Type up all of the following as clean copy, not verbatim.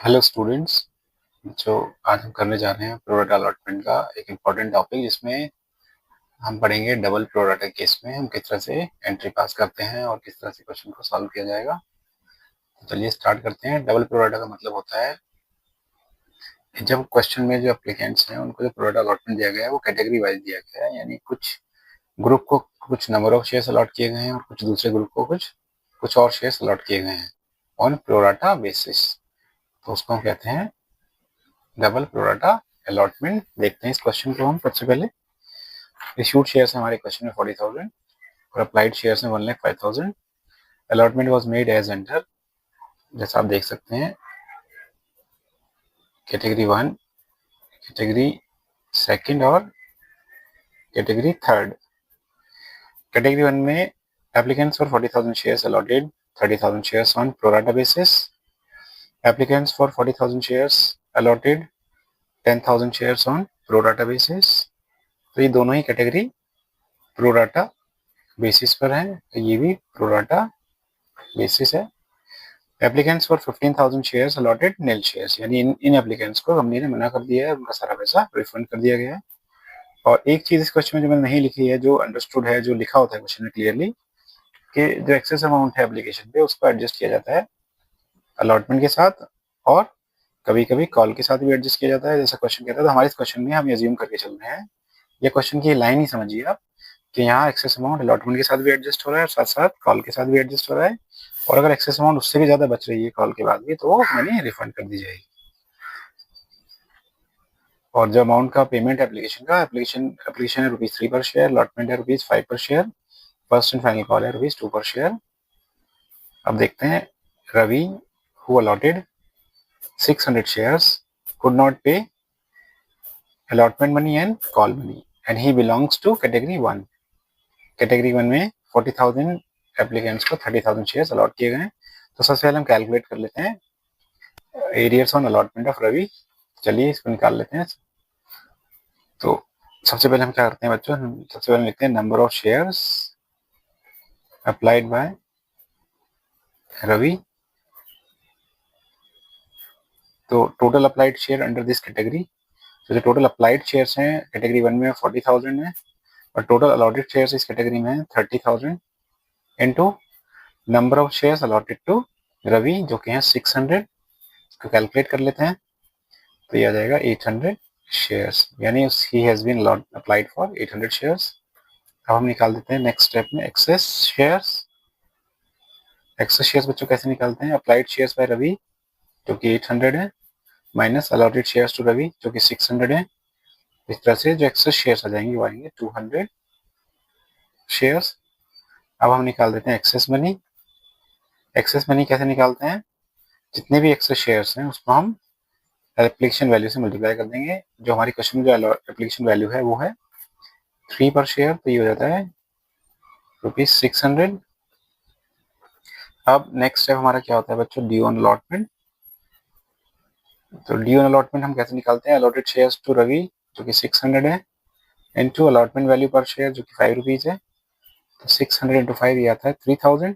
Hello students. जो आज हम करने जा रहे हैं प्रोडक्ट अलॉटमेंट का एक इम्पॉर्टेंट टॉपिक, जिसमें हम पढ़ेंगे डबल प्रोडक्ट केस में हम किस तरह से एंट्री पास करते हैं और किस तरह से क्वेश्चन को सॉल्व किया जाएगा। तो चलिए स्टार्ट करते हैं। डबल प्रोडक्ट का मतलब होता है जब क्वेश्चन में जो एप्लीकेंट्स हैं उनको जो प्रोडक्ट अलॉटमेंट दिया गया है वो कैटेगरी वाइज दिया गया है, यानी कुछ ग्रुप को कुछ नंबर ऑफ शेयर्स अलॉट किए गए हैं और कुछ दूसरे ग्रुप को कुछ और शेयर्स अलॉट किए गए हैं ऑन प्रोराटा बेसिस। तो उसको हम कहते हैं डबल प्रोराटा अलॉटमेंट। देखते हैं इस क्वेश्चन को हम। सबसे पहले इशूड शेयर्स हमारे क्वेश्चन में 40,000 और अप्लाइड शेयर्स में 1,05,000। Allotment was made as under, जैसा आप देख सकते हैं, कैटेगरी 1, कैटेगरी सेकंड और कैटेगरी थर्ड। कैटेगरी 1 में applicants for 40,000 shares allotted 30,000 shares on pro rata basis. Applicants for 40,000 shares allotted 10,000 shares on pro rata basis. तो ये दोनों ही कैटेगरी प्रोराटा बेसिस पर है, तो ये भी प्रोराटा बेसिस है। Applicants for 15,000 shares allotted nil shares, यानी इन एप्लीकेंट्स को कंपनी ने मना कर दिया है, उनका सारा पैसा रिफंड कर दिया गया है। और एक चीज इस क्वेश्चन में जो मैंने नहीं लिखी है, जो अंडरस्टूड है, जो लिखा होता है क्वेश्चन में क्लियरली, कि जो एक्सेस अमाउंट है एप्लीकेशन पे उसको एडजस्ट किया जाता है अलॉटमेंट के साथ, और कभी कभी कॉल के साथ भी एडजस्ट किया जाता है, जैसा क्वेश्चन कहता है। तो हमारे इस क्वेश्चन में हम एज्यूम करके चल रहे हैं, ये क्वेश्चन की लाइन ही समझिए आप, कि यहाँ एक्सेस अमाउंट अलॉटमेंट के साथ भी एडजस्ट हो रहा है और साथ साथ कॉल के साथ भी एडजस्ट हो रहा है, और अगर एक्सेस अमाउंट उससे भी ज्यादा बच रही है कॉल के बाद भी, तो वो मनी रिफंड कर दी जाएगी। और जो अमाउंट का पेमेंट एप्लीकेशन है ₹3 पर शेयर, अलॉटमेंट है ₹5 per share, first and final call है ₹2 पर शेयर। अब देखते हैं, Ravi who allotted 600 shares could not pay allotment money and call money and he belongs to category 1। Category 1 में 40,000 एप्लीकेंट्स को 30,000 शेयर्स अलॉट किए गए हैं। तो सबसे पहले हम कैलकुलेट कर लेते हैं arrears on allotment of Ravi. चलिए इसको निकाल लेते हैं। तो सबसे पहले हम क्या करते हैं बच्चों, सबसे पहले लिखते हैं number of shares applied by Ravi. तो total applied share under this category, तो जो टोटल अप्लाइड शेयर्स हैं कैटेगरी 1 में 40,000 है, और टोटल अलॉटेड शेयर्स इस कैटेगरी में 30,000 into number of shares allotted to Ravi जो कि हैं 600, को कैलकुलेट कर लेते हैं। तो ये आ जाएगा 800 शेयर्स, यानी he has been applied for 800 shares. अब हम निकाल देते हैं नेक्स्ट स्टेप में एक्सेस शेयर्स। एक्सेस शेयर्स बच्चों कैसे निकालते हैं, अप्लाइड शेयर्स बाय रवि जो कि 800 है, minus allotted shares to Ravi जो कि 600 है। इस तरह से जो एक्सेस शेयर्स आ जाएंगे वो आएंगे 200 शेयर्स। अब हम निकाल देते हैं एक्सेस मनी। एक्सेस मनी कैसे निकालते हैं, जितने भी एक्सेस शेयर्स हैं उसको हम एप्लीकेशन वैल्यू से मल्टीप्लाई कर देंगे। जो हमारी क्वेश्चन में जो एप्लीकेशन वैल्यू है वो है 3 पर शेयर, तो ये हो जाता है ₹600। अब नेक्स्ट स्टेप हमारा क्या होता है बच्चों, ड्यू ऑन अलॉटमेंट। तो ड्यू ऑन अलॉटमेंट हम कैसे निकालते हैं, अलॉटेड शेयर्स टू रवि जो कि 600 है, इनटू अलॉटमेंट वैल्यू पर शेयर जो कि ₹5 है। तो 600 इंटू 5 ये आता है 3000,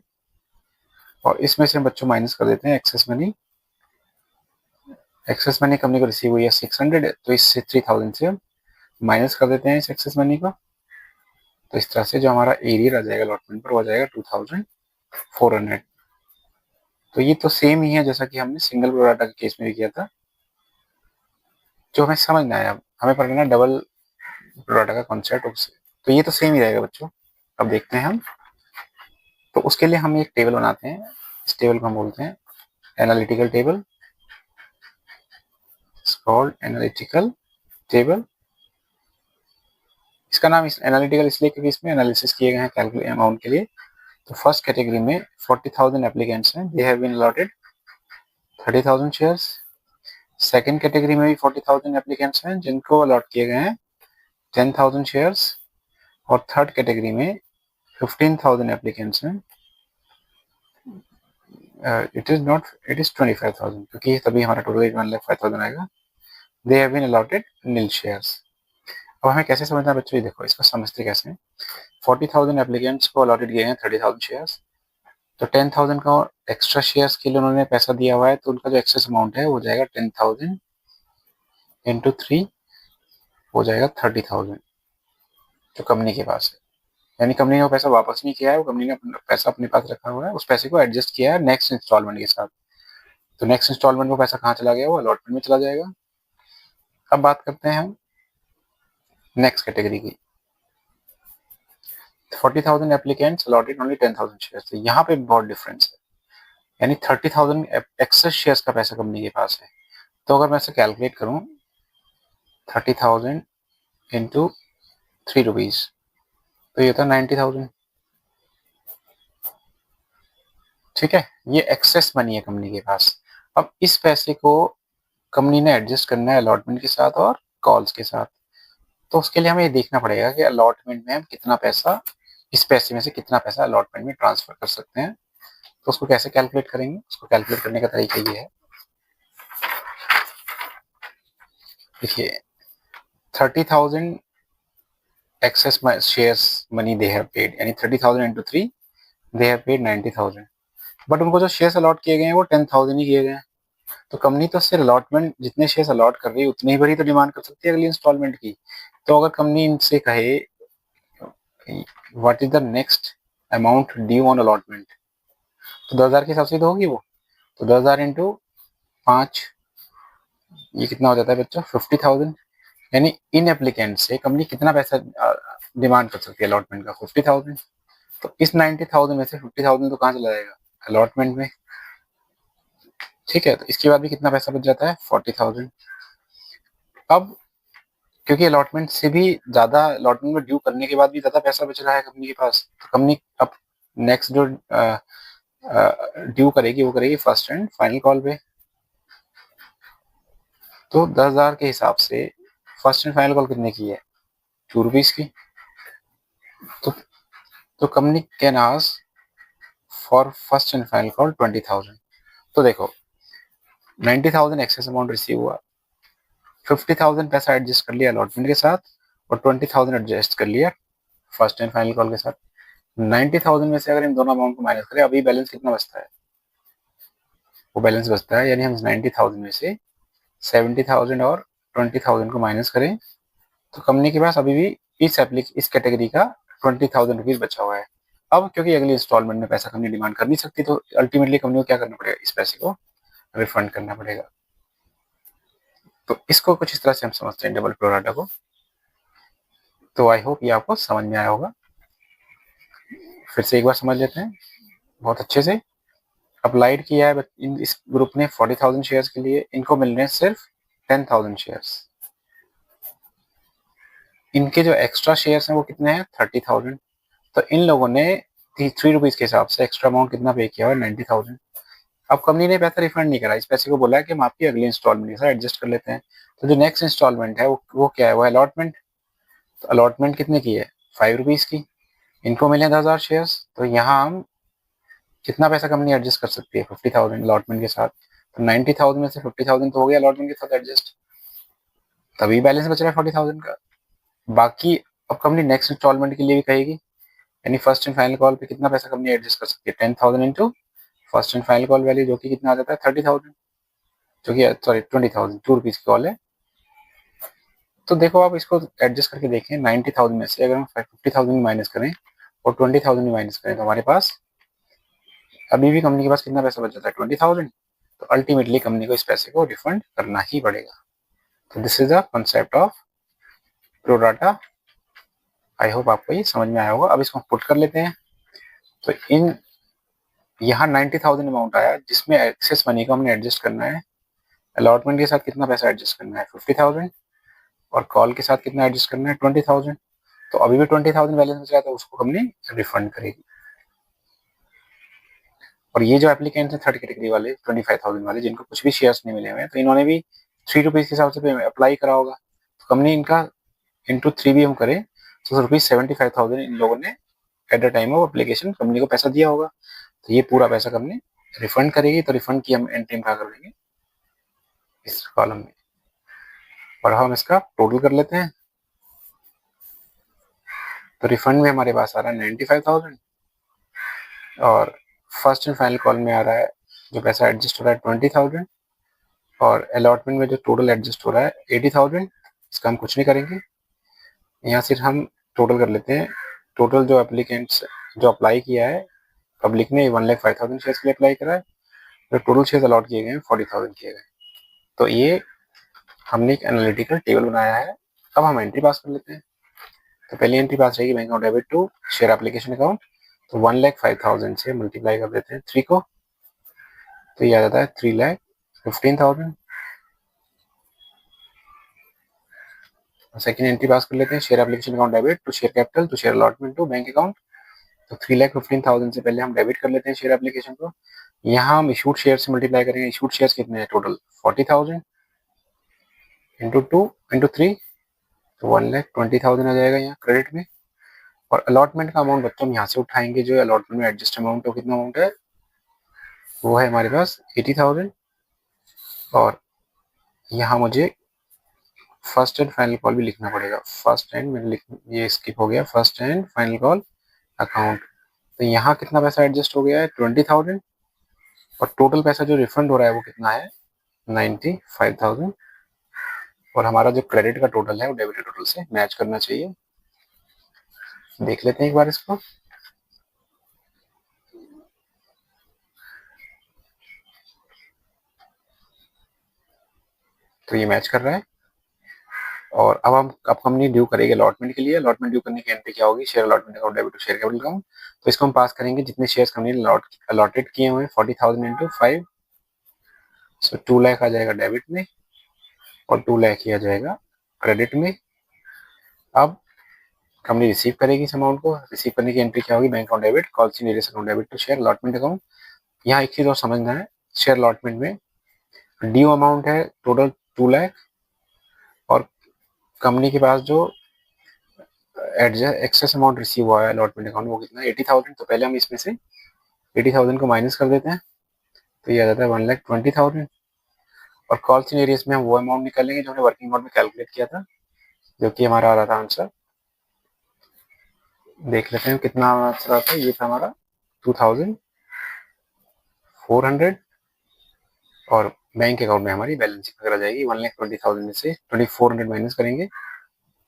और इसमें से हम बच्चों माइनस कर देते हैं excess money. Excess money company को रिसीव हुई है 600, तो इससे 3000 से हम माइनस कर देते हैं इस एक्सेस मनी को। तो इस तरह से जो हमारा एरियर आ जाएगा अलॉटमेंट पर वो आ जाएगा 2400। तो ये तो सेम ही है जैसा कि हमने सिंगल प्रोराटा के केस में भी किया था। जो हमें समझना है, अब हमें पढ़ना है डबल प्रोराटा का कॉन्सेप्ट, तो ये तो सेम ही रहेगा बच्चों। अब देखते हैं हम, तो उसके लिए हम एक टेबल बनाते हैं। इस टेबल को हम बोलते हैं analytical table, called analytical table. इसका नाम एनालिटिकल इसलिए क्योंकि इसमें एनालिसिस किए गए हैं कैलकुलेट अमाउंट के लिए। तो फर्स्ट कैटेगरी में 40,000 एप्लीकेंट्स हैं, they have been allotted 30,000 shares. Second category में भी 40,000 एप्लीकेंट्स हैं जिनको अलॉट किए गए हैं 10,000 शेयर्स। और थर्ड कैटेगरी में 15,000 एप्लीकेंट्स हैं, इट इज 25,000, क्योंकि तभी हमारा टोटल 1,05,000 आएगा। They have been allotted nil shares. अब हमें कैसे समझना है बच्चों, ये देखो इसको समझते कैसे हैं। 40,000 एप्लीकेंट्स को अलॉटेड किए हैं 30,000 शेयर्स, तो 10,000 का एक्स्ट्रा शेयर्स के लिए उन्होंने पैसा दिया हुआ है, तो उनका जो एक्सेस अमाउंट है वो जाएगा 10,000 इंटू 3 हो जाएगा 30,000 जो कंपनी के पास है। यानी कंपनी ने वो पैसा वापस नहीं किया है, वो कंपनी ने पैसा अपने पास रखा हुआ है, उस पैसे को एडजस्ट किया है नेक्स्ट इंस्टॉलमेंट के साथ। तो नेक्स्ट इंस्टॉलमेंट में पैसा कहाँ चला गया, वो अलॉटमेंट में चला जाएगा। अब बात करते हैं हम नेक्स्ट कैटेगरी की। 40,000 एप्लीकेंट्स अलॉटेड ओनली 10,000 शेयर्स। तो यहाँ पे बहुत डिफरेंस है, यानी 30,000 एक्सेस शेयर्स का पैसा कंपनी के पास है। तो अगर मैं इसे कैलकुलेट करूँ 30,000 इंटू 3 रुपीज़, तो ये होता है 90,000। ठीक है, ये एक्सेस मनी है कंपनी के पास। अब इस पैसे को कंपनी ने एडजस्ट करना है अलॉटमेंट के साथ और कॉल्स के साथ। तो उसके लिए हमें ये देखना पड़ेगा कि अलॉटमेंट में हम कितना पैसा, इस पैसे में से कितना पैसा अलॉटमेंट में ट्रांसफर कर सकते हैं। तो उसको कैसे कैलकुलेट करेंगे, उसको कैलकुलेट करने का तरीका ये है, देखिए 30,000 excess shares money they have paid, यानी 30,000 into 3 they have paid 90,000। But उनको जो शेयर्स अलॉट किए गए हैं वो 10,000 ही किए गए हैं। तो कंपनी तो सिर्फ अलॉटमेंट जितने शेयर्स अलॉट कर रही है उतनी ही बड़ी तो डिमांड कर सकती है अगली इंस्टॉलमेंट की। तो अगर कंपनी इनसे कहे what is the next amount due on allotment, तो 10,000 के हिसाब से तो होगी वो। तो 10,000 इंटू 5, ये कितना हो जाता है बच्चों, 50,000। यानी इन एप्लीकेंट से कंपनी कितना पैसा डिमांड कर सकती है अलॉटमेंट का, 50,000। तो इस 90,000 में से 50,000 तो कहाँ चला जाएगा, अलॉटमेंट में। ठीक है, तो इसके बाद भी कितना पैसा बच जाता है, 40,000। अब क्योंकि अलॉटमेंट से भी ज्यादा, अलॉटमेंट में ड्यू करने के बाद भी ज्यादा पैसा बच रहा है कंपनी के पास, तो कंपनी अब नेक्स्ट जो ड्यू करेगी वो करेगी फर्स्ट एंड फाइनल कॉल पे। तो 10,000 के हिसाब से फर्स्ट एंड फाइनल कॉल कितने की है, 2 रुपीज की। तो company can ask for first and final call 20,000। तो देखो 90,000 एक्सेस अमाउंट रिसीव हुआ, 50,000 पैसा एडजस्ट कर लिया अलॉटमेंट के साथ, और 20,000 एडजस्ट कर लिया फर्स्ट एंड फाइनल कॉल के साथ। 90,000 में से अगर इन दोनों अमाउंट को माइनस करें, अभी बैलेंस कितना बचता है, वो बैलेंस बचता है, यानी हम 90,000 में से 70,000 और 20,000 को माइनस करें, तो कंपनी के पास अभी भी इस कैटेगरी का 20,000 रुपीज बचा हुआ है। अब क्योंकि अगली इंस्टॉलमेंट में पैसा कंपनी डिमांड कर नहीं सकती, तो अल्टीमेटली कंपनी को क्या करना पड़ेगा, इस पैसे को रिफंड करना पड़ेगा। तो इसको कुछ इस तरह से हम समझते हैं डबल प्रोराटा को। तो आई होप ये आपको समझ में आया होगा। फिर से एक बार समझ लेते हैं बहुत अच्छे से। अप्लाइड किया है इस ग्रुप ने 40,000 शेयर्स के लिए, इनको मिल रहे हैं सिर्फ 10,000 शेयर्स। इनके जो एक्स्ट्रा शेयर्स हैं वो कितने हैं, 30,000। तो इन लोगों ने 3 रुपीज के हिसाब से एक्स्ट्रा अमाउंट कितना पे किया हुआ है, 90,000। अब कंपनी ने पैसा रिफंड नहीं करा, इस पैसे को बोला है कि हम आपकी अगली इंस्टॉलमेंट के साथ एडजस्ट कर लेते हैं। तो जो नेक्स्ट इंस्टॉलमेंट है वो क्या है, वो अलॉटमेंट। तो अलॉटमेंट कितने की है, 5 रुपीज की। इनको मिले 10,000 शेयर्स, तो यहाँ हम कितना पैसा कंपनी एडजस्ट कर सकती है, 50,000 अलॉटमेंट के साथ। तो 90,000 में से 50,000 तो हो गया अलॉटमेंट के साथ एडजस्ट, तभी बैलेंस बच रहा है 40,000 का। बाकी अब कंपनी नेक्स्ट इंस्टॉलमेंट के लिए भी कहेगी, यानी फर्स्ट एंड फाइनल कॉल पे कितना पैसा कंपनी एडजस्ट कर सकती है, 10,000 into first and final call value, जो कि कितना आ जाता है 30,000, जो कि सॉरी 20,000, 2 रुपीज की कॉल है। तो देखो आप इसको एडजस्ट करके देखें, 90,000 में से अगर हम 50,000 माइनस करें और 20,000 माइनस करें, तो हमारे पास अभी भी कंपनी के पास कितना पैसा बच जाता है, 20,000। तो अल्टीमेटली कंपनी को इस पैसे को रिफंड करना ही पड़ेगा। तो this is the concept of pro rata. I hope आपको ये समझ में आया होगा। अब इसको पुट कर लेते हैं। तो इन यहाँ 90,000 अमाउंट आया, जिसमें एक्सेस मनी को हमने एडजस्ट करना है, अलॉटमेंट के साथ कितना पैसा एडजस्ट करना है, 50,000, और कॉल के साथ कितना एडजस्ट करना है, 20,000। तो अभी भी 20,000 बैलेंस बच रहा है, तो उसको कंपनी रिफंड करेगी। और ये जो एप्लीकेंट है थर्ड कैटेगरी वाले 25,000 वाले, जिनको कुछ भी शेयर्स नहीं मिले हुए हैं, तो इन्होंने भी 3 रुपीज के हिसाब से अप्लाई करा होगा। तो कंपनी इनका इंटू 3 भी हम करें तो रुपीज 75,000 इन लोगों ने at the time of application company को पैसा दिया होगा। तो ये पूरा पैसा कंपनी रिफंड करेगी। तो रिफंड की हम एंट्री कहाँ कर देंगे, इस कॉलम में। और हम इसका टोटल कर लेते हैं। तो रिफंड में हमारे पास आ रहा है 95,000, और फर्स्ट एंड फाइनल कॉल में आ रहा है जो पैसा एडजस्ट हो रहा है 20,000 और अलॉटमेंट में जो टोटल एडजस्ट हो रहा है 80,000। इसका हम कुछ नहीं करेंगे, यहाँ सिर्फ हम टोटल कर लेते हैं। टोटल जो एप्लीकेंट्स जो अप्लाई किया है, पब्लिक ने 1,05,000 शेयर्स के लिए अप्लाई करा है, जो टोटल शेयर्स अलॉट किए गए हैं 40,000 किए गए। तो ये हमने एक एनालिटिकल टेबल बनाया है। अब हम एंट्री पास कर लेते हैं। तो पहली एंट्री पास रहेगी bank account debit to share application account. तो 1,05,000 से मल्टीप्लाई कर देते हैं 3 को, तो ये आ जाता है 3,15,000। सेकेंड एंट्री पास कर लेते हैं share application account debit to share capital to share allotment to bank account. तो 3,15,000 से पहले हम डेबिट कर लेते हैं शेयर एप्लीकेशन को। यहाँ हम इशूड शेयर से मल्टीप्लाई करेंगे। इशूड शेयर कितने हैं टोटल 40,000 इंटू 2 इंटू 3, तो 1,20,000 आ जाएगा यहाँ क्रेडिट में। और अलॉटमेंट का अमाउंट बच्चों हम यहाँ से उठाएंगे, जो अलॉटमेंट में एडजस्ट अमाउंट है कितना अमाउंट है, वो है हमारे पास 80,000। और यहाँ मुझे फर्स्ट एंड फाइनल कॉल भी लिखना पड़ेगा। फर्स्ट एंड मैंने ये स्किप हो गया, first and final call account. तो यहाँ कितना पैसा एडजस्ट हो गया है 20,000 और टोटल पैसा जो रिफंड हो रहा है वो कितना है 95,000। और हमारा जो क्रेडिट का टोटल है वो डेबिट टोटल से मैच करना चाहिए। देख लेते हैं एक बार इसको। तो ये मैच कर रहा है। और अब कंपनी ड्यू करेगी अलॉटमेंट के लिए। अलॉटमेंट ड्यू करने की एंट्री क्या होगी, share allotment account debit to share capital account. तो इसको हम पास करेंगे जितने शेयर्स कंपनी ने अलॉटेड किए हुए हैं 40,000 इंटू 5, सो 2 लाख आ जाएगा डेबिट में और 2 लाख ही आ जाएगा क्रेडिट में। अब कंपनी रिसीव करेगी इस अमाउंट को। रिसीव करने की एंट्री क्या होगी, bank account debit call in arrears account debit to share allotment account. यहाँ एक चीज और समझना है, शेयर अलॉटमेंट में ड्यू अमाउंट है टोटल 2 लाख और कंपनी के पास जो एक्सेस अमाउंट रिसीव हुआ है अलॉटमेंट अकाउंट वो कितना है 80,000। तो पहले हम इसमें से 80,000 को माइनस कर देते हैं, तो ये आ जाता है 1,20,000। और कॉल इन एरियस में हम वो अमाउंट निकालेंगे जो हमने वर्किंग अमाउंट में कैलकुलेट किया था, जो कि हमारा आ रहा था आंसर। देख लेते हैं कितना आंसर आता है। ये था हमारा 2,400 और बैंक अकाउंट में हमारी बैलेंस शीट वगैरह जाएगी 1,20,000 में से 2,400 माइनस करेंगे,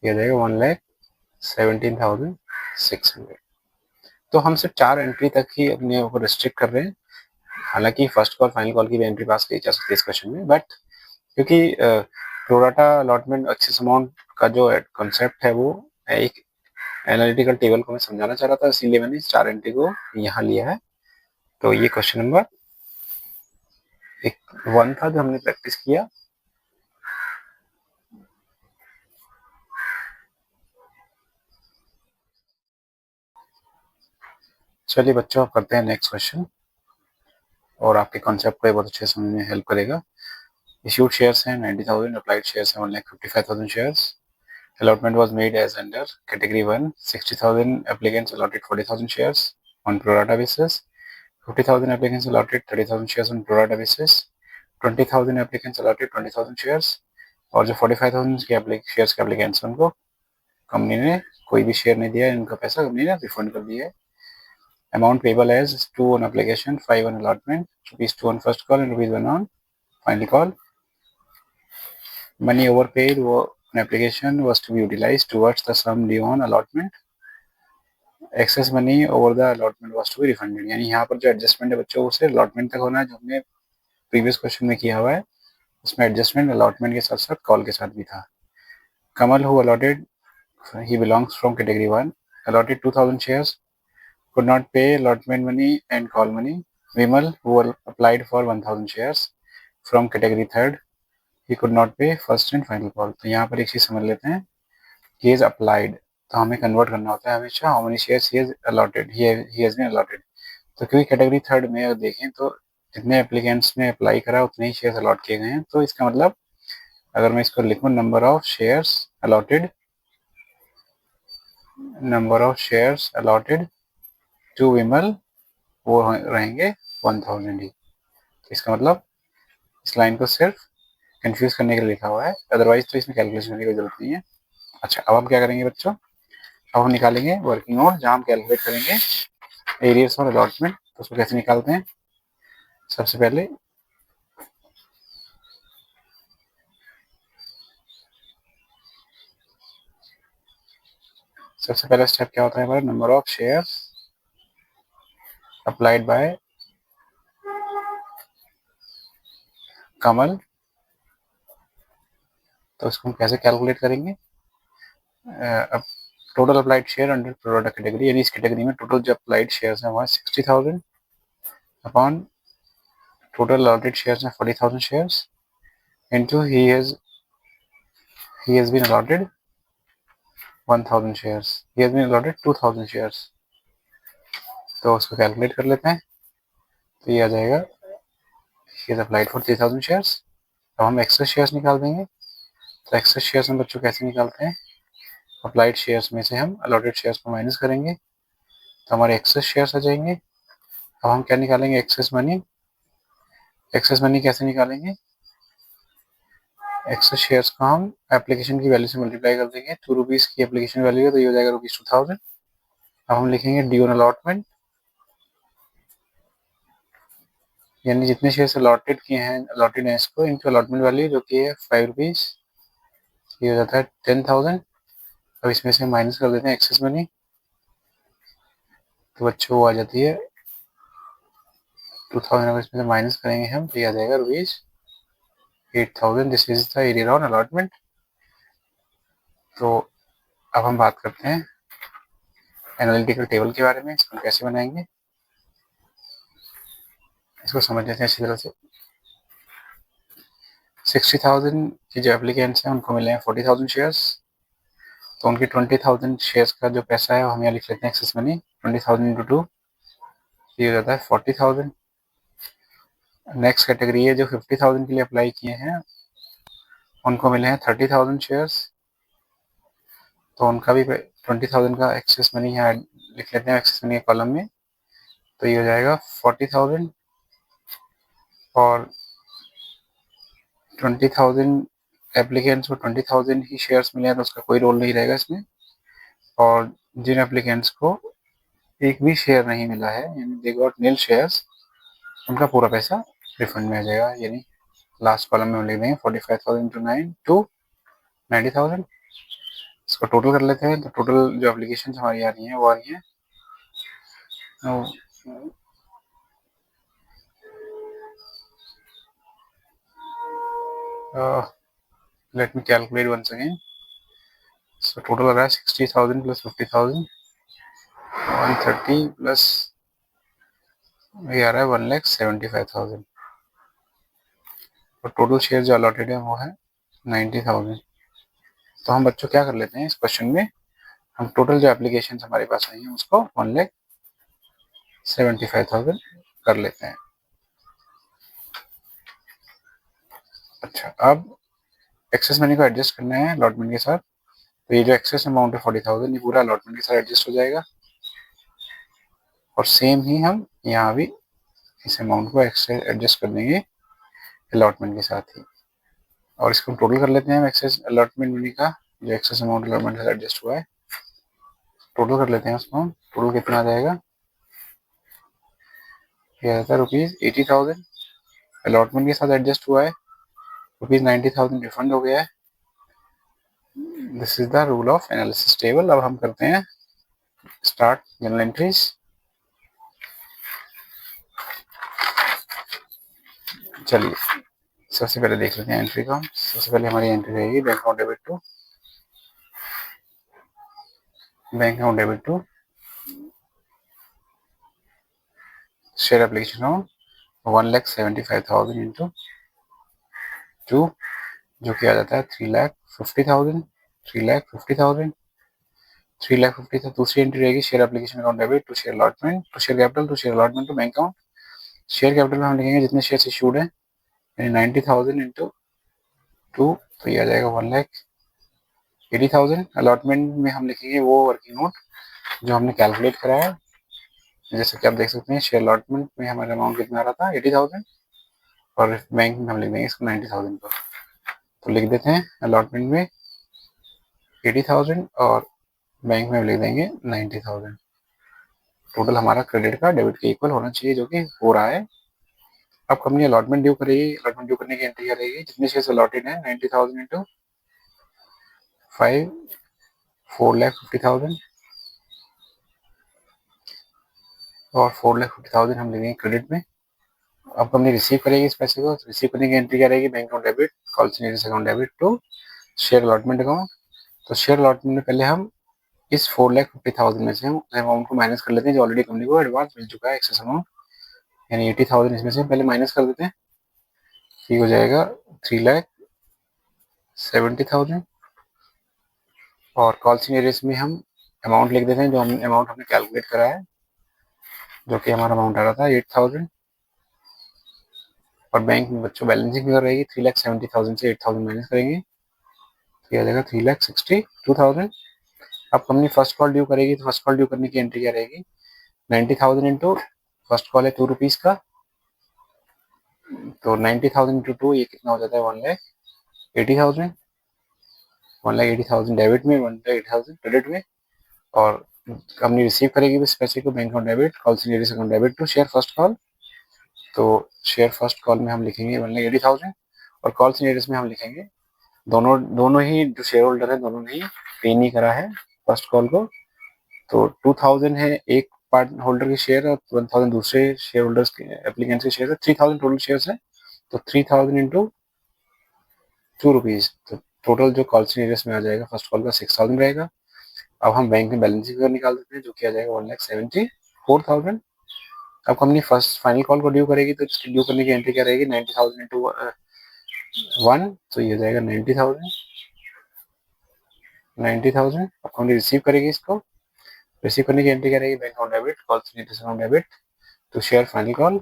ये आ जाएगा 1,17,600। तो हम सिर्फ 4 एंट्री तक ही अपने को रिस्ट्रिक्ट कर रहे हैं। हालांकि फर्स्ट कॉल फाइनल कॉल की भी एंट्री पास की जा सकती है इस क्वेश्चन में, बट क्योंकि प्रोराटा अलॉटमेंट एक्सेस अमाउंट का जो कॉन्सेप्ट है वो एक एनालिटिकल टेबल को मैं समझाना चाह रहा था, इसीलिए मैंने 4 एंट्री को यहाँ लिया है। तो ये क्वेश्चन नंबर 1 था जो हमने प्रैक्टिस किया। चलिए बच्चों, आप करते हैं नेक्स्ट क्वेश्चन और आपके कॉन्सेप्ट को बहुत अच्छे से समझने में हेल्प करेगा। इश्यूड शेयर्स हैं 90,000, अप्लाइड शेयर्स हैं 1,55,000 shares. Allotment was made as under category 1, 60,000 applicants allotted 40,000 shares on pro rata basis. 50,000 applicants allotted 30,000 shares on pro rata basis. 20,000 applicants allotted 20,000 shares और जो 45,000 के शेयर्स के एप्लीकेंट्स उनको company ने कोई भी शेयर नहीं दिया, इनका पैसा कंपनी ने रिफंड कर दिया है। Amount payable as 2 on application, 5 on allotment, ₹2 on first call and ₹1 on final call. Money overpaid on application was to be utilized towards the sum due on allotment. Excess money over the allotment was to be refunded. यानी यहाँ पर जो adjustment है बच्चों उसे allotment तक होना है, जो हमने प्रीवियस क्वेश्चन में किया हुआ है उसमें एडजस्टमेंट अलॉटमेंट के साथ साथ कॉल के साथ भी था। Kamal who allotted he belongs from category 1 allotted 2,000 shares could not pay allotment money and call money. Vimal who applied for 1,000 shares from category 3rd he could not pay first and final call। तो यहाँ पर एक चीज समझ लेते हैं, he is applied तो हमें कन्वर्ट करना होता है हमेशा how many shares he has allotted, he has been allotted. तो क्योंकि कैटेगरी 3rd में अगर देखें तो जितने एप्लीकेंट्स ने अप्लाई करा उतने ही शेयर्स अलॉट किए गए हैं। तो इसका मतलब अगर मैं इसको लिखूं number of shares allotted to Vimal वो रहेंगे 1,000 ही। इसका मतलब इस लाइन को सिर्फ कंफ्यूज करने के लिए लिखा हुआ है, अदरवाइज तो इसमें कैलकुलेशन करने की जरूरत नहीं है। अच्छा, अब हम क्या करेंगे बच्चों, अब हम निकालेंगे वर्किंग नोट जहां हम कैलकुलेट करेंगे एरियर्स और अलॉटमेंट। तो उसको कैसे निकालते हैं? सबसे पहले पहला स्टेप क्या होता है हमारा? Number of shares applied by Kamal. तो इसको हम कैसे कैलकुलेट करेंगे? अब total applied share under product category, यानी इस कैटेगरी में टोटल जो अप्लाइड शेयर्स हैं वहाँ 60,000 अपॉन टोटल अलॉटेड शेयर्स हैं 40,000 shares into he has been allotted 1,000 shares, he has been allotted 2,000 shares। तो उसको कैलकुलेट कर लेते हैं। तो ये आ जाएगा he has applied for 3,000 shares। अब हम एक्सेस शेयर्स निकाल देंगे। तो एक्सेस शेयर्स हम बच्चों कैसे निकालते हैं? अप्लाइड शेयर्स में से हम अलॉटेड शेयर्स को माइनस करेंगे तो हमारे एक्सेस शेयर्स आ जाएंगे। अब हम क्या निकालेंगे? Excess money. एक्सेस मनी कैसे निकालेंगे? एक्सेस शेयर्स को हम एप्लीकेशन की वैल्यू से मल्टीप्लाई कर देंगे। 2 रुपीज़ की एप्लीकेशन वैल्यू है तो ये हो जाएगा ₹2,000। अब हम लिखेंगे ड्यू ऑन अलॉटमेंट, यानी जितने शेयर्स अलॉटेड किए हैं, अलॉटेड हैं इसको, इनकी अलॉटमेंट वैल्यू जो कि है 5 रुपीज़, ये हो जाता है 10,000। अब इसमें से माइनस कर देते हैं एक्सेस मनी, तो बच्चों वो आ जाती है 2,000। अब इसमें से माइनस करेंगे हम तो ये आ जाएगा ₹8,000। This is the area on allotment. तो अब हम बात करते हैं एनालिटिकल टेबल के बारे में। इसको हम कैसे बनाएंगे, इसको समझ लेते हैं अच्छी तरह से। 60,000 के जो एप्लीकेंट्स हैं उनको मिले हैं 40,000 शेयर्स, तो उनके 20,000 शेयर्स का जो पैसा है वो हम यहाँ लिख लेते हैं एक्सेस मनी। 20,000 इंटू 2, ये हो जाता है 40,000। नेक्स्ट कैटेगरी है जो 50,000 के लिए अप्लाई किए हैं, उनको मिले हैं 30,000 शेयर्स, तो उनका भी 20,000 का एक्सेस मनी यहाँ लिख लेते हैं एक्सेस मनी के कॉलम में। तो ये हो जाएगा 40,000 और 20,000 एप्लीकेंट्स को 20,000 ही शेयर्स मिले हैं तो उसका कोई रोल नहीं रहेगा इसमें। और जिन एप्लीकेंट्स को एक भी शेयर नहीं मिला है, यानी दे गॉट नील शेयर्स, उनका पूरा पैसा रिफंड में आ जाएगा। यानी लास्ट कॉलम में हम लिख देंगे 45,000 इंटू 9 टू 90,000। इसको टोटल कर लेते हैं। तो टोटल जो एप्लीकेशन हमारी आ रही हैं वो आ रही हैं let me calculate once again. So total आ रहा है 60,000 प्लस 50,000, 130 प्लस ये आ रहा है 1,75,000। और टोटल शेयर जो अलॉटेड है वो है 90,000। तो हम बच्चों क्या कर लेते हैं इस क्वेश्चन में, हम टोटल जो एप्लीकेशन हमारे पास आई हैं उसको 1,75,000 कर लेते हैं। अच्छा, अब एक्सेस मनी को एडजस्ट करना है अलॉटमेंट के साथ। तो ये जो एक्सेस अमाउंट है 40,000, ये पूरा अलॉटमेंट के साथ एडजस्ट हो जाएगा। और सेम ही हम यहाँ भी इस अमाउंट को एडजस्ट कर देंगे अलॉटमेंट के साथ ही। और इसको टोटल कर लेते हैं हम एक्सेस अलॉटमेंट मनी का, जो एक्सेस अमाउंट अलॉटमेंट के साथ एडजस्ट हुआ है टोटल कर लेते हैं उसको। टोटल कितना आ जाएगा? ये आता है ₹80,000 अलॉटमेंट के साथ एडजस्ट हुआ है, ₹90,000 रिफंड हो गया है। This is the rule of analysis table. अब हम करते हैं स्टार्ट जनरल एंट्रीज। चलिए सबसे पहले देख लेते हैं एंट्री का। सबसे पहले हमारी एंट्री रहेगी bank account debit to share application amount 1,75,000 into 2, जो कि आ जाता है 3,50,000। 3,50,000 दूसरी एंट्री रहेगी share application account debit to share allotment to share capital to share allotment to bank account. Share capital में हम लिखेंगे जितने शेयर्स इशूड हैं, यानी 90,000 इंटू 2, तो ये आ जाएगा 1,80,000। अलॉटमेंट में हम लिखेंगे वो वर्किंग नोट जो हमने कैलकुलेट कराया है। जैसे कि आप देख सकते हैं शेयर अलॉटमेंट में हमारा अमाउंट कितना आ रहा था 80,000, और बैंक में हम लिख देंगे इसको 90,000 को। तो लिख देते हैं अलॉटमेंट में 80,000 और बैंक में लिख देंगे 90,000। टोटल हमारा क्रेडिट का डेबिट के इक्वल होना चाहिए, जो कि हो रहा है। अब कंपनी अलॉटमेंट ड्यू करेगी, अलॉटमेंट ड्यू करने की एंट्री करेगी, जितने शेयर्स अलॉटेड है 90,000 इंटू 5, 4,50,000 और 4,50,000 हम लेंगे क्रेडिट में। अब कंपनी रिसीव करेगी इस पैसे को, रिसीव करने की एंट्री क्या रहेगी, bank account debit, call in arrears account debit to share allotment account. तो शेयर अलॉटमेंट में पहले हम इस 4,50,000 में से हम अमाउंट को माइनस कर लेते हैं, जो ऑलरेडी कंपनी को एडवांस मिल चुका है, एक्सेस अमाउंट, यानी 80,000 इसमें से पहले माइनस कर देते हैं। ठीक हो जाएगा 3,70,000। और कॉल सीनियर्स में हम अमाउंट लिख देते हैं, जो हम अमाउंट हमने कैलकुलेट करा है, जो कि हमारा अमाउंट आ रहा था 8,000। और बैंक में बच्चों बैलेंसिंग फिगर रहेगी 3,70,000 से 8,000 माइनस करेंगे तो आ जाएगा 3,62,000। अब कंपनी फर्स्ट कॉल ड्यू करेगी, तो फर्स्ट कॉल ड्यू करने की एंट्री क्या रहेगी, 90,000 इंटू फर्स्ट कॉल है 2 रुपीज़ का, तो 90,000 इंटू 2 ये कितना हो जाता है 1,80,000। 1,80,000 डेबिट में, 1,80,000 क्रेडिट में। और कंपनी रिसीव करेगी इस पैसे को, bank account debit, call in arrears account debit to share first call. तो शेयर फर्स्ट कॉल में हम लिखेंगे 1,80,000 और कॉल सीनियर्स में हम लिखेंगे, दोनों ही जो शेयर होल्डर है दोनों ने ही पे नहीं करा है फर्स्ट कॉल को। तो 2,000 है एक पार्ट होल्डर के शेयर और 1,000 दूसरे शेयर होल्डर्स के एप्लीकेंट्स के शेयर है, 3,000 टोटल शेयर्स है। तो 3,000 इंटू 2 रुपीज़, तो टोटल जो कॉल सीनियर्स में आ जाएगा फर्स्ट कॉल का 6,000 रहेगा। अब हम बैंक में बैलेंसिंग फिगर निकाल देते हैं, जो कि आ जाएगा 1,74,000। अब कंपनी फर्स्ट फाइनल कॉल को ड्यू करेगी, तो ड्यू करने की एंट्री क्या रहेगी, 90,000 इंटू 1, तो ये हो जाएगा 90,000। 90,000 अब कंपनी रिसीव करेगी इसको, रिसीव करने की एंट्री क्या रहेगी, bank account debit, call in arrears account debit to share final call.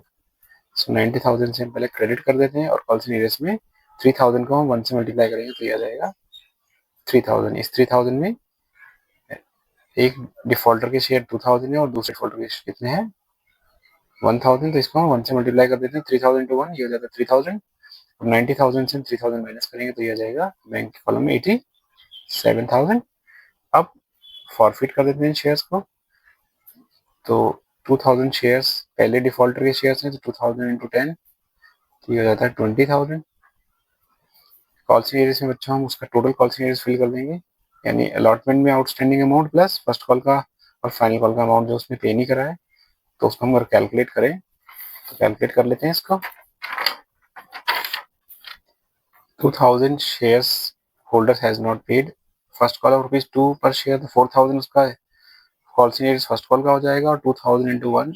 So 90,000 से हम पहले क्रेडिट कर देते हैं और कॉल सीनियर्स में 3,000 को हम 1 से मल्टीप्लाई करेंगे तो ये आ जाएगा 3,000। इस 3,000 में एक डिफॉल्टर के शेयर 2,000 है और दूसरे डिफॉल्टर के शेयर कितने हैं 1,000, तो इसको हम 1 से मल्टीप्लाई कर देते हैं, 3,000 इंटू 1 ये हो जाता है 3,000। और 90,000 से 3,000 माइनस करेंगे तो ये आ जाएगा बैंक के कॉलम में 87,000। अब फॉरफिट कर देते हैं शेयर्स को, तो 2,000 शेयर्स पहले डिफॉल्टर के शेयर्स हैं, तो 2,000 इंटू 10 तो ये हो जाता है 20,000। कॉल सीनियर्स में बच्चों हम उसका टोटल कॉल सीनियर्स फिल कर देंगे, यानी अलॉटमेंट में outstanding amount plus first call का और फाइनल कॉल का अमाउंट जो उसने पे नहीं करा है, तो उसको हम अगर कैलकुलेट करें तो कैलकुलेट कर लेते हैं इसको। 2,000 shares holder has not paid first call of ₹2 per share, तो 4,000 उसका कॉल सीनियर्स फर्स्ट कॉल का हो जाएगा और 2,000 इंटू 1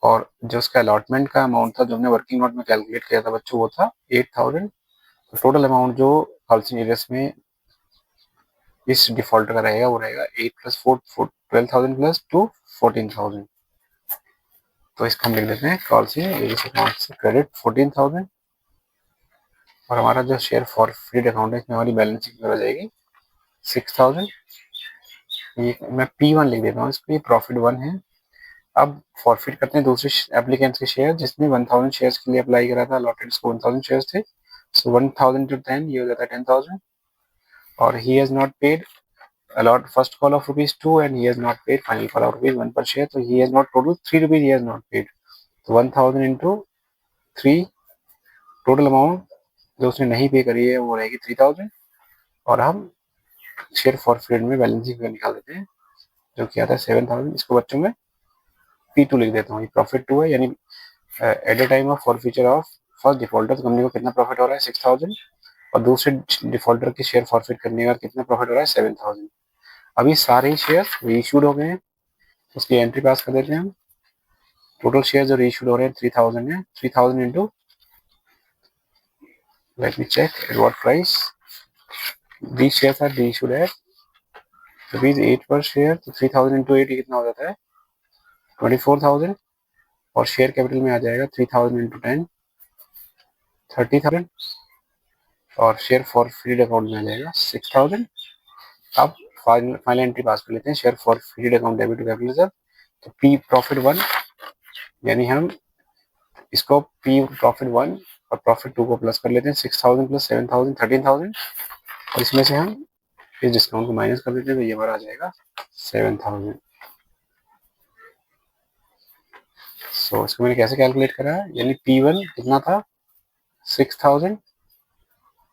और जो उसका अलॉटमेंट का अमाउंट था जो हमने वर्किंग नोट में कैलकुलेट किया था बच्चों वो था 8,000। तो टोटल अमाउंट जो कॉल सीनियर्स में इस डिफॉल्ट का रहेगा वो रहेगा 8 प्लस 4 12,000 प्लस 2 14,000। तो इसका हम लिख देते हैं कॉल सीनियर्स अकाउंट से क्रेडिट 14,000 और हमारा जो शेयर फॉर फ्रीड अकाउंट है इसमें हमारी बैलेंसिंग हो जाएगी 6,000। ये मैं P1 लिख देता हूँ, इसको ये प्रॉफिट 1 है। अब फॉरफिट करते हैं दूसरे एप्लीकेंट्स के शेयर जिसने 1,000 शेयर्स के लिए अप्लाई करा था, अलॉटेड इसको 1,000 शेयर्स थे, सो 1,000 टू 10 ये हो जाता है 10,000। और he has not paid allot first call of ₹2 and he has not paid final call of ₹1 per share, so he has not total 3 rupees he has not paid, तो 1,000 into 3 total amount जो उसने नहीं पे करी है वो रहेगी 3,000। और हम शेयर फॉर फ्रीड में बैलेंसिंग फिगर निकाल देते हैं जो कि आता है 7,000। इसको बच्चों में P2 लिख देता हूँ, ये प्रॉफिट 2 है, यानी at the time of forfeiture of first defaulter company को कितना प्रॉफिट हो रहा है 6,000 और दूसरे डिफॉल्टर के शेयर फॉरफिट करने का कितना प्रॉफिट हो रहा है 7,000। अभी सारे शेयर रीइश्यूड हो गए हैं, उसकी एंट्री पास कर देते हैं हम। टोटल शेयर जो रीइश्यूड हो रहे हैं 3,000 है, 3,000 into let me check at what price these shares are reissued at ₹8 per share, तो 3,000 इंटू 8 कितना हो जाता है 24,000 और शेयर कैपिटल में आ जाएगा 3,000 इंटू 10 30,000 और शेयर फॉर फ्रीड अकाउंट में आ जाएगा 6,000। अब फाइनल एंट्री पास कर लेते हैं share forfeited account debit to capital reserve, तो P प्रॉफिट 1 यानी हम इसको P प्रॉफिट 1 और प्रॉफिट 2 को प्लस कर लेते हैं 6,000 प्लस 7,000 13,000 और इसमें से हम इस डिस्काउंट को माइनस कर देते हैं तो ये हमारा आ जाएगा 7,000। सो इसको मैंने कैसे कैलकुलेट करा है, यानी P1 कितना था 6000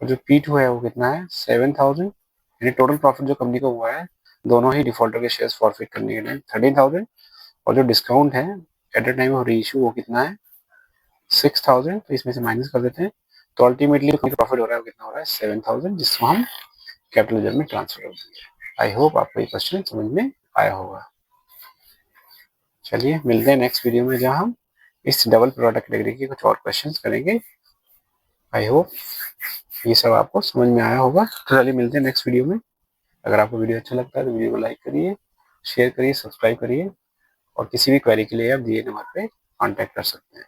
और जो P2 है वो कितना है 7000, यानी टोटल प्रॉफिट जो कंपनी को हुआ है दोनों ही डिफॉल्टर के शेयर्स फॉरफिट करने के टाइम 13000, और जो डिस्काउंट है at the time of reissue वो कितना है 6000, तो इसमें से माइनस कर देते हैं, तो अल्टीमेटली प्रॉफिट हो रहा है वो कितना हो रहा है 7000, जिसको हम कैपिटल रिजर्व में ट्रांसफर कर देंगे। आई होप आपको ये क्वेश्चन समझ में आया होगा। चलिए मिलते हैं नेक्स्ट वीडियो में, जहां हम इस डबल प्रोडक्ट कैटेगरी के कुछ और क्वेश्चंस करेंगे। आई होप ये सब आपको समझ में आया होगा। तो चलिए मिलते हैं नेक्स्ट वीडियो में। अगर आपको वीडियो अच्छा लगता है तो वीडियो को लाइक करिए, शेयर करिए, सब्सक्राइब करिए, और किसी भी क्वेरी के लिए आप दिए नंबर पे कॉन्टैक्ट कर सकते हैं।